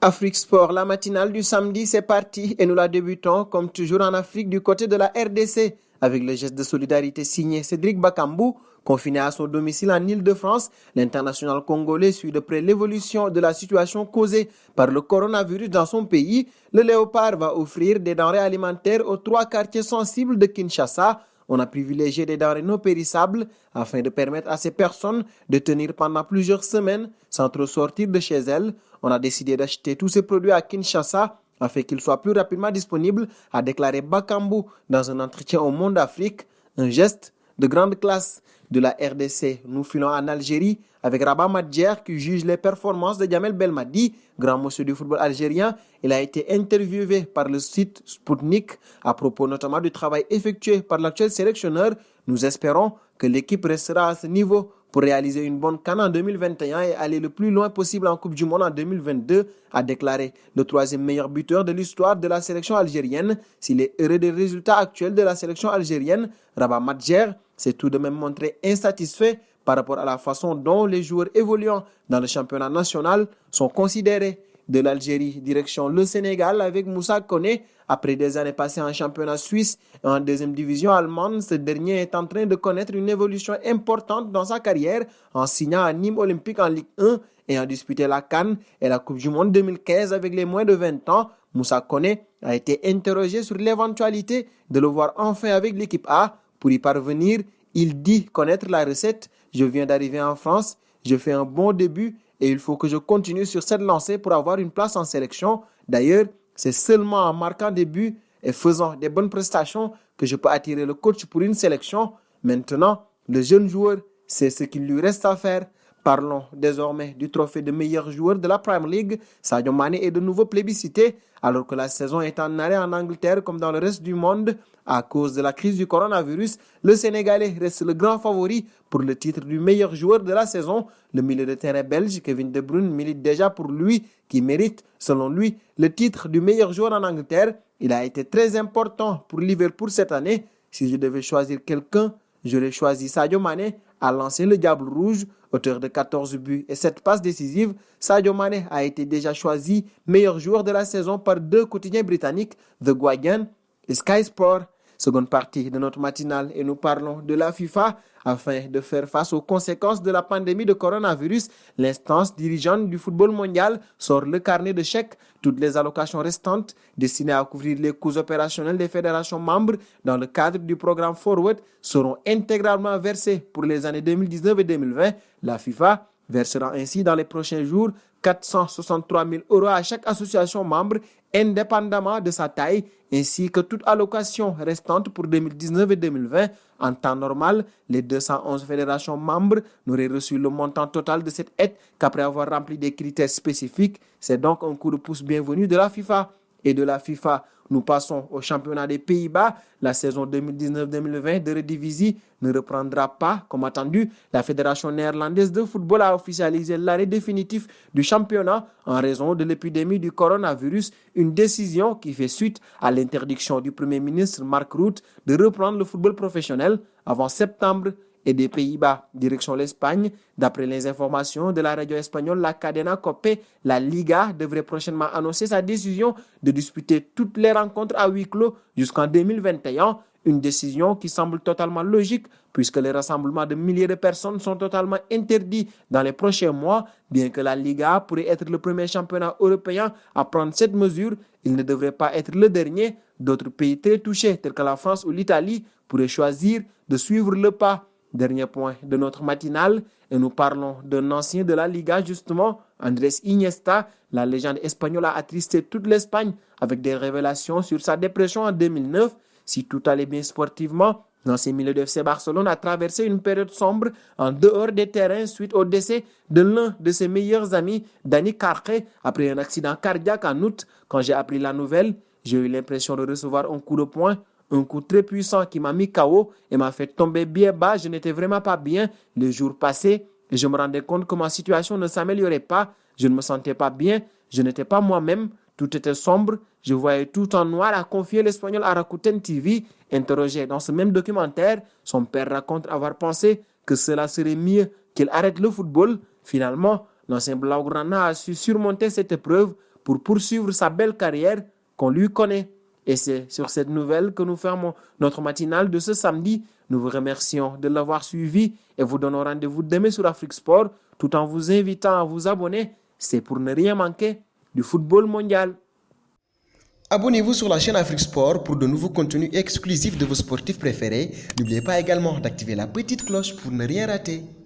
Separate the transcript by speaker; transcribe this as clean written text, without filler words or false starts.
Speaker 1: Afrique Sport, la matinale du samedi, c'est parti et nous la débutons comme toujours en Afrique du côté de la RDC avec le geste de solidarité signé Cédric Bakambu. Confiné à son domicile en Île-de-France, l'international congolais suit de près l'évolution de la situation causée par le coronavirus dans son pays. Le Léopard va offrir des denrées alimentaires aux 3 quartiers sensibles de Kinshasa. On a privilégié des denrées non périssables afin de permettre à ces personnes de tenir pendant plusieurs semaines sans trop sortir de chez elles. On a décidé d'acheter tous ces produits à Kinshasa afin qu'ils soient plus rapidement disponibles, a déclaré Bakambu dans un entretien au Monde Afrique. Un geste de grande classe de la RDC. Nous filons en Algérie avec Rabat Madjer qui juge les performances de Djamel Belmadi, grand monsieur du football algérien. Il a été interviewé par le site Sputnik à propos notamment du travail effectué par l'actuel sélectionneur. Nous espérons que l'équipe restera à ce niveau pour réaliser une bonne CAN en 2021 et aller le plus loin possible en Coupe du Monde en 2022, a déclaré le 3e meilleur buteur de l'histoire de la sélection algérienne. S'il est heureux des résultats actuels de la sélection algérienne, Rabat Madjer s'est tout de même montré insatisfait par rapport à la façon dont les joueurs évoluant dans le championnat national sont considérés. De l'Algérie, direction le Sénégal avec Moussa Koné. Après des années passées en championnat suisse et en 2e division allemande, ce dernier est en train de connaître une évolution importante dans sa carrière en signant à Nîmes Olympique en Ligue 1 et en disputé la CAN et la Coupe du Monde 2015 avec les moins de 20 ans. Moussa Koné a été interrogé sur l'éventualité de le voir enfin avec l'équipe A. Pour y parvenir, il dit connaître la recette. Je viens d'arriver en France, je fais un bon début et il faut que je continue sur cette lancée pour avoir une place en sélection. D'ailleurs, c'est seulement en marquant des buts et faisant des bonnes prestations que je peux attirer le coach pour une sélection. Maintenant, le jeune joueur, c'est ce qu'il lui reste à faire. Parlons désormais du trophée de meilleur joueur de la Premier League. Sadio Mané est de nouveau plébiscité alors que la saison est en arrêt en Angleterre comme dans le reste du monde. À cause de la crise du coronavirus, le Sénégalais reste le grand favori pour le titre du meilleur joueur de la saison. Le milieu de terrain belge Kevin De Bruyne milite déjà pour lui, qui mérite, selon lui, le titre du meilleur joueur en Angleterre. Il a été très important pour Liverpool cette année. Si je devais choisir quelqu'un, j'aurais choisi Sadio Mané, a lancé le Diable Rouge, auteur de 14 buts et 7 passes décisives. Sadio Mané a été déjà choisi meilleur joueur de la saison par 2 quotidiens britanniques, The Guardian et Sky Sport. Seconde partie de notre matinale et nous parlons de la FIFA. Afin de faire face aux conséquences de la pandémie de coronavirus, l'instance dirigeante du football mondial sort le carnet de chèques. Toutes les allocations restantes destinées à couvrir les coûts opérationnels des fédérations membres dans le cadre du programme Forward seront intégralement versées pour les années 2019 et 2020. La FIFA versera ainsi dans les prochains jours 463 000 € à chaque association membre, indépendamment de sa taille, ainsi que toute allocation restante pour 2019 et 2020. En temps normal, les 211 fédérations membres n'auraient reçu le montant total de cette aide qu'après avoir rempli des critères spécifiques. C'est donc un coup de pouce bienvenu de la FIFA. Et de la FIFA, nous passons au championnat des Pays-Bas. La saison 2019-2020 de Eredivisie ne reprendra pas, comme attendu. La Fédération néerlandaise de football a officialisé l'arrêt définitif du championnat en raison de l'épidémie du coronavirus, une décision qui fait suite à l'interdiction du Premier ministre Mark Rutte de reprendre le football professionnel avant septembre et des Pays-Bas, direction l'Espagne. D'après les informations de la radio espagnole La Cadena Cope, la Liga devrait prochainement annoncer sa décision de disputer toutes les rencontres à huis clos jusqu'en 2021. Une décision qui semble totalement logique puisque les rassemblements de milliers de personnes sont totalement interdits dans les prochains mois. Bien que la Liga pourrait être le premier championnat européen à prendre cette mesure, il ne devrait pas être le dernier. D'autres pays très touchés, tels que la France ou l'Italie, pourraient choisir de suivre le pas. Dernier point de notre matinale, et nous parlons d'un ancien de la Liga justement, Andrés Iniesta. La légende espagnole a attristé toute l'Espagne avec des révélations sur sa dépression en 2009. Si tout allait bien sportivement, l'ancien milieu de FC Barcelone a traversé une période sombre en dehors des terrains suite au décès de l'un de ses meilleurs amis, Dani Carque, après un accident cardiaque en août. Quand j'ai appris la nouvelle, j'ai eu l'impression de recevoir un coup de poing. Un coup très puissant qui m'a mis KO et m'a fait tomber bien bas. Je n'étais vraiment pas bien les jours passés et je me rendais compte que ma situation ne s'améliorait pas. Je ne me sentais pas bien, je n'étais pas moi-même, tout était sombre. Je voyais tout en noir, a confié l'Espagnol à Rakuten TV. Interrogé dans ce même documentaire, son père raconte avoir pensé que cela serait mieux qu'il arrête le football. Finalement, l'ancien Blaugrana a su surmonter cette épreuve pour poursuivre sa belle carrière qu'on lui connaît. Et c'est sur cette nouvelle que nous fermons notre matinale de ce samedi. Nous vous remercions de l'avoir suivi et vous donnons rendez-vous demain sur Afrique Sport tout en vous invitant à vous abonner. C'est pour ne rien manquer du football mondial. Abonnez-vous sur la chaîne Afrique Sport pour de nouveaux contenus exclusifs de vos sportifs préférés. N'oubliez pas également d'activer la petite cloche pour ne rien rater.